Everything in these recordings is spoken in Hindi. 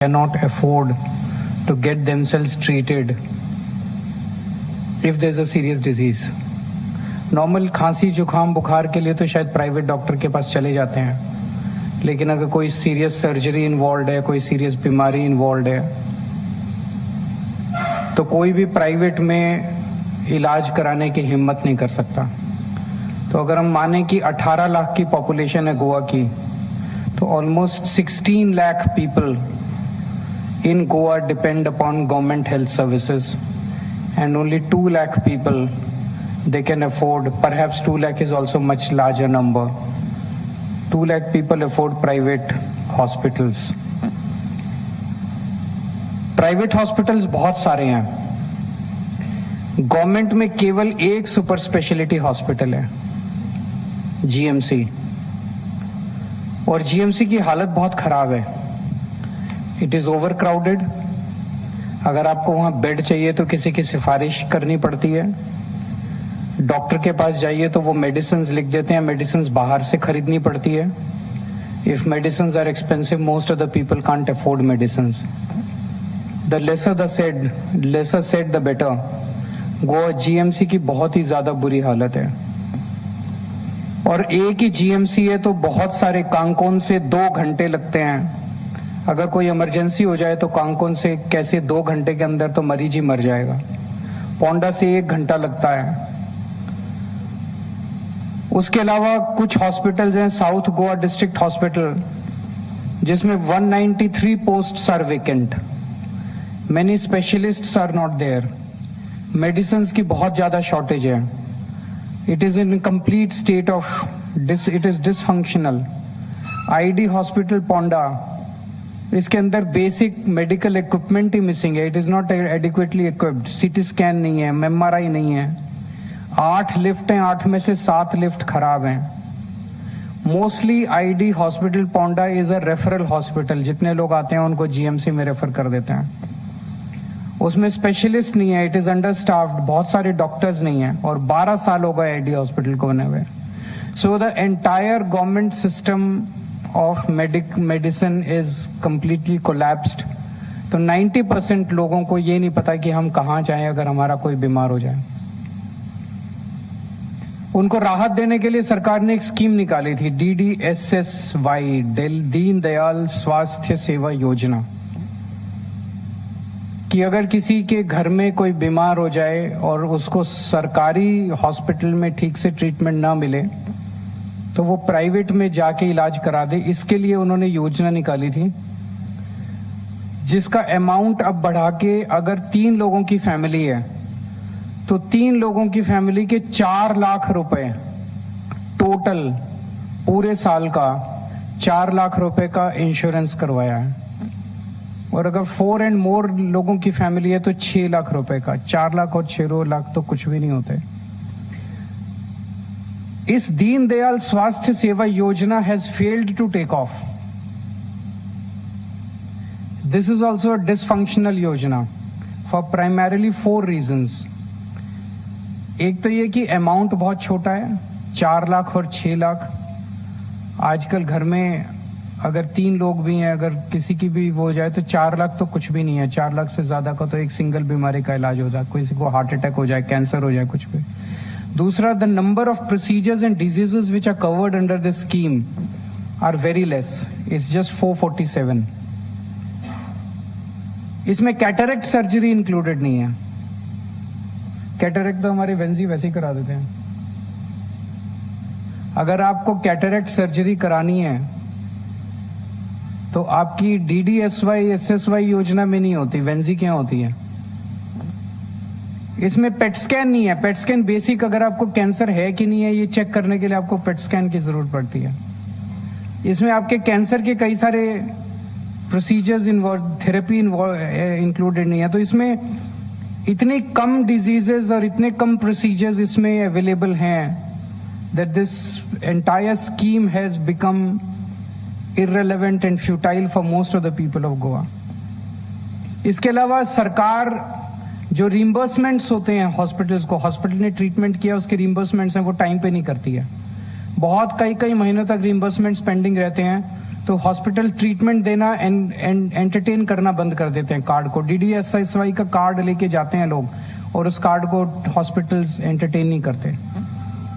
cannot afford to get themselves treated if there's a serious disease. Normal खांसी जुकाम बुखार के लिए तो शायद प्राइवेट डॉक्टर के पास चले जाते हैं, लेकिन अगर कोई सीरियस सर्जरी इन्वॉल्व है, कोई सीरियस बीमारी इन्वॉल्व है, तो कोई भी प्राइवेट में इलाज कराने की हिम्मत नहीं कर सकता। तो अगर हम माने कि 18 लाख की पॉपुलेशन है गोवा की, तो almost 16 lakh people in Goa depend upon government health services, and only 2 lakh people they can afford. Perhaps 2 lakh is also much larger number. 2 lakh people afford private hospitals. Private hospitals बहुत सारे हैं, गवर्नमेंट में केवल एक सुपर स्पेशलिटी हॉस्पिटल है, जीएमसी, और जीएमसी की हालत बहुत खराब है। It is over crowded. अगर आपको वहां बेड चाहिए तो किसी की सिफारिश करनी पड़ती है। डॉक्टर के पास जाइए तो वो मेडिसिन लिख देते हैं, मेडिसिन बाहर से खरीदनी पड़ती है। If medicine are expensive, most of the people can't afford medicine. The lesser said the better. Goa GMC की बहुत ही ज्यादा बुरी हालत है, और एक ही जीएमसी है तो बहुत सारे कांकोन से 2 घंटे लगते हैं। अगर कोई इमरजेंसी हो जाए तो कांकोन से कैसे 2 घंटे के अंदर तो मरीज ही मर जाएगा। पोंडा से 1 घंटा लगता है। उसके अलावा कुछ हॉस्पिटल्स हैं, साउथ गोवा डिस्ट्रिक्ट हॉस्पिटल, जिसमें 193 posts are vacant. Many specialists are not there. Medicine की बहुत ज्यादा शॉर्टेज है। It is in complete state of it is dysfunctional. ID hospital Ponda, इसके अंदर बेसिक मेडिकल इक्विपमेंट ही मिसिंग है। It is not adequately equipped. CT scan नहीं है, एमआरआई नहीं है। 8 लिफ्ट हैं, 8 में से 7 लिफ्ट खराब हैं। Mostly ID hospital Ponda is a referral hospital. जितने लोग आते हैं उनको जीएमसी में रेफर कर देते हैं। उसमें स्पेशलिस्ट नहीं है। It is under staffed. बहुत सारे डॉक्टर्स नहीं है, और 12 साल हो गए आईडी हॉस्पिटल को बने हुए। So the entire government system of medicine is completely collapsed. तो 90% लोगों को ये नहीं पता कि हम कहाँ जाएं अगर हमारा कोई बीमार हो जाए। उनको राहत देने के लिए सरकार ने एक स्कीम निकाली थी, DDSSY, दीन दयाल स्वास्थ्य सेवा योजना, कि अगर किसी के घर में कोई बीमार हो जाए और उसको सरकारी हॉस्पिटल में ठीक से ट्रीटमेंट ना मिले तो वो प्राइवेट में जाके इलाज करा दे। इसके लिए उन्होंने योजना निकाली थी, जिसका अमाउंट अब बढ़ा के, अगर 3 लोगों की फैमिली है तो 3 लोगों की फैमिली के 4 लाख रुपए टोटल पूरे साल का 4 लाख रुपए का इंश्योरेंस करवाया है। और अगर 4 एंड मोर लोगों की फैमिली है तो 6 लाख रुपए का। 4 लाख और 6 लाख तो कुछ भी नहीं होते। इस Deendayal Swasthya Seva Yojana has failed to take off. This is also a dysfunctional yojana for primarily 4 reasons. एक तो ये कि अमाउंट बहुत छोटा है, 4 लाख और 6 लाख। आजकल घर में अगर 3 लोग भी हैं, अगर किसी की भी वो हो जाए तो 4 लाख तो कुछ भी नहीं है। 4 लाख से ज्यादा का तो एक सिंगल बीमारी का इलाज हो जाए, किसी को हार्ट अटैक हो जाए, कैंसर हो जाए, कुछ भी। दूसरा, the number of procedures and diseases which are covered under this scheme are very less. It's just 447। इसमें कैटरेक्ट सर्जरी इंक्लूडेड नहीं है। कैटरेक्ट तो हमारे वेंजी वैसे ही करा देते हैं। अगर आपको कैटरेक्ट सर्जरी करानी है तो आपकी DDSY SSY योजना में नहीं होती, वेंजी क्या होती है। इसमें पेट स्कैन नहीं है। पेट स्कैन बेसिक, अगर आपको कैंसर है कि नहीं है ये चेक करने के लिए आपको पेट स्कैन की जरूरत पड़ती है। इसमें आपके कैंसर के कई सारे प्रोसीजर्स इन्वॉल्व, थेरेपी इंक्लूडेड नहीं है। तो इसमें इतनी कम डिजीजेस और इतने कम प्रोसीजर्स इसमें अवेलेबल हैं that this entire scheme has become irrelevant and futile for most of the people of Goa. इसके अलावा सरकार जो रिम्बर्समेंट्स होते हैं हॉस्पिटल्स को, हॉस्पिटल ने ट्रीटमेंट किया उसके रिम्बर्समेंट्स हैं, वो टाइम पे नहीं करती है। बहुत कई महीनों तक रिम्बर्समेंट्स पेंडिंग रहते हैं। तो हॉस्पिटल ट्रीटमेंट देना एंटरटेन करना बंद कर देते हैं कार्ड को। DDSSY का कार्ड लेके जाते हैं लोग और उस कार्ड को हॉस्पिटल्स एंटरटेन नहीं करते।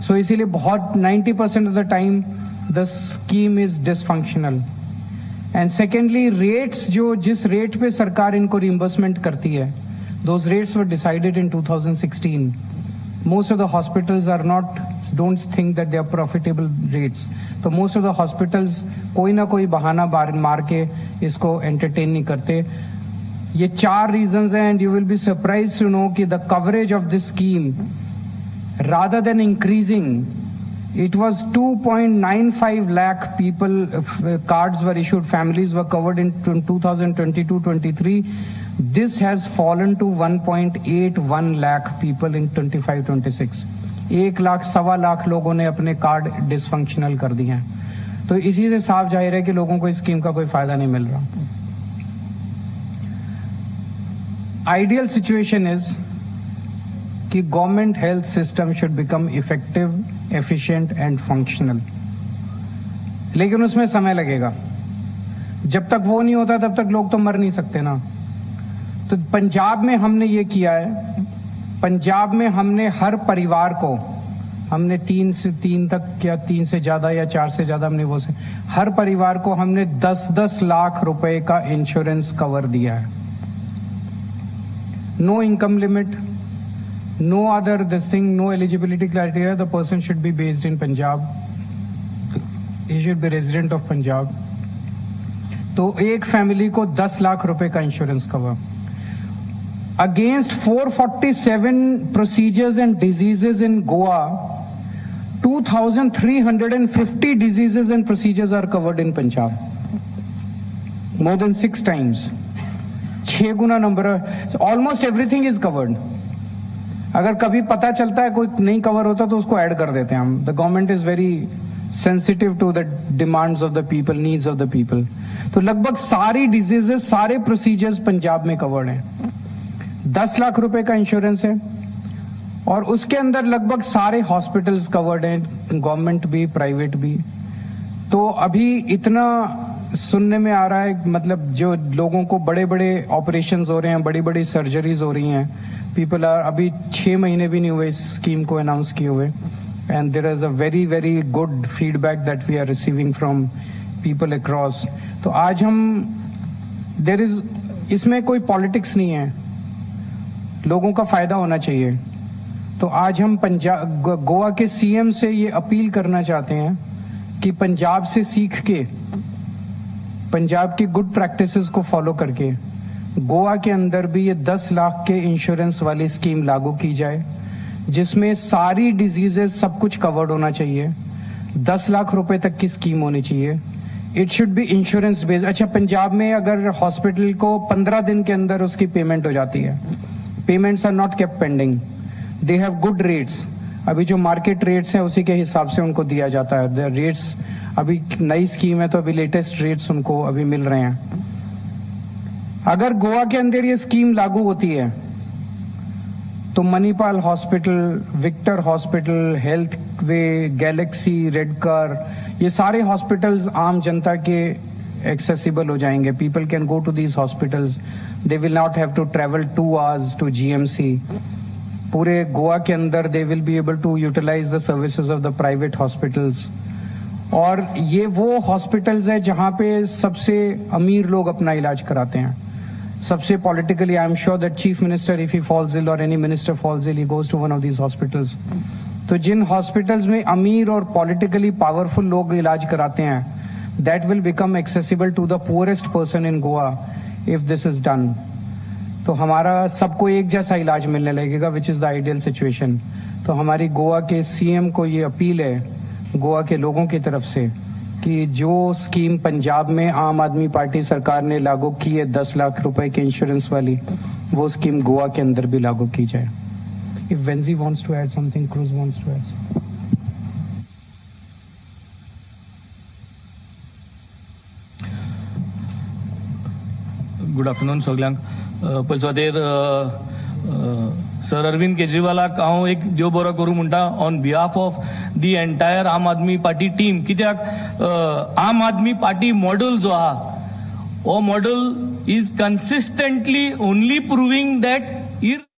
सो इसीलिए बहुत 90% of the time the scheme is dysfunctional. And secondly, rates जो जिस रेट पे सरकार इनको रिइंबर्समेंट करती है, those rates were decided in 2016। Most of the hospitals are not, don't think that they are profitable rates. तो मोस्ट ऑफ द हॉस्पिटल्स कोई ना कोई बहाना मार के इसको एंटरटेन नहीं करते। ये 4 रीजंस हैं and you will be surprised to know कि the coverage of this scheme rather than increasing, it was 2.95 lakh people, cards were issued, families were covered in 2022-23. This has fallen to 1.81 lakh people in 25-26. 1 lakh 1.25 lakh लोगों ने अपने कार्ड डिसफंक्शनल कर दिए हैं। तो इसी से साफ जाहिर है कि लोगों को इस स्कीम का कोई फायदा नहीं मिल रहा। आइडियल सिचुएशन इज कि government health system should become effective, efficient and functional, लेकिन उसमें समय लगेगा। जब तक वो नहीं होता तब तक लोग तो मर नहीं सकते ना। तो पंजाब में हमने ये किया है, पंजाब में हमने हर परिवार को, हमने 3 तक या 3 से ज्यादा या 4 से ज्यादा, हमने वो से हर परिवार को हमने 10-10 लाख रुपए का इंश्योरेंस कवर दिया है। No income limit, no other this thing, no eligibility criteria. The person should be based in Punjab. He should be resident of Punjab. तो एक फैमिली को 10 लाख रुपए का insurance cover against 447 procedures and diseases in Goa. 2350 diseases and procedures are covered in Punjab, more than 6 times, 6 Guna number. Almost everything is covered. अगर कभी पता चलता है कोई नहीं कवर होता तो उसको ऐड कर देते हैं हम। The government is very sensitive to the demands of the people, needs of the people. तो लगभग सारी डिजीजेस, सारे प्रोसीजर्स पंजाब में कवर्ड हैं। 10 लाख रुपए का इंश्योरेंस है और उसके अंदर लगभग सारे हॉस्पिटल्स कवर्ड हैं, गवर्नमेंट भी, प्राइवेट भी। तो अभी इतना सुनने में आ रहा है, मतलब जो लोगों को बड़े बड़े ऑपरेशंस हो रहे हैं, बड़ी बड़ी सर्जरीज हो रही हैं, पीपल आर, अभी 6 महीने भी नहीं हुए इस स्कीम को अनाउंस किए हुए, and there is a very very good feedback that we are receiving from people across. तो आज हम, देयर इज, इसमें कोई पॉलिटिक्स नहीं है, लोगों का फायदा होना चाहिए। तो आज हम पंजाब, गोवा के सीएम से ये अपील करना चाहते हैं कि पंजाब से सीख के, पंजाब की गुड प्रैक्टिसेस को फॉलो करके गोवा के अंदर भी ये 10 लाख के इंश्योरेंस वाली स्कीम लागू की जाए, जिसमें सारी डिजीजेस सब कुछ कवर्ड होना चाहिए। 10 लाख रुपए तक की स्कीम होनी चाहिए। It should be insurance based. अच्छा, पंजाब में अगर हॉस्पिटल को 15 दिन के अंदर उसकी पेमेंट हो जाती है, payments are not kept pending, they have good rates. अभी जो मार्केट रेट्स हैं उसी के हिसाब से उनको दिया जाता है। द रेट्स, अभी नई स्कीम है तो अभी लेटेस्ट रेट्स उनको अभी मिल रहे हैं। अगर गोवा के अंदर ये स्कीम लागू होती है तो Manipal hospital, Victor hospital, Health Way, Galaxy, Redkar, ये सारे हॉस्पिटल्स आम जनता के एक्सेसिबल हो जाएंगे। People can go to these hospitals, they will not have to travel 2 hours to GMC. पूरे गोवा के अंदर they will be able to utilise the services of the private hospitals. और ये वो हॉस्पिटल्स है जहां पे सबसे अमीर लोग अपना इलाज कराते हैं। सबसे politically, I am sure that chief minister, if he falls ill और any minister falls ill, he goes to one of these hospitals. तो जिन हॉस्पिटल्स में अमीर और पॉलिटिकली पावरफुल लोग इलाज कराते हैं, that will become accessible to the poorest person in Goa if this is done. तो हमारा सबको एक जैसा इलाज मिलने लगेगा, which is the ideal situation. तो हमारी गोवा के सीएम को ये अपील है गोवा के लोगों की तरफ से कि जो स्कीम पंजाब में आम आदमी पार्टी सरकार ने लागू की है 10 लाख रुपए के इंश्योरेंस वाली, वो स्कीम गोवा के अंदर भी लागू की जाए। If Venzy wants to add something, Cruz wants to add. Good afternoon सगल्यांक। पयलीं सुवातेर सर अरविंद केजरीवालाक हांव एक देव बरो करूं म्हणटा on behalf of the entire आम आदमी पार्टी टीम, कित्याक आम आदमी पार्टी मॉडल जो आहा हो model is consistently only proving that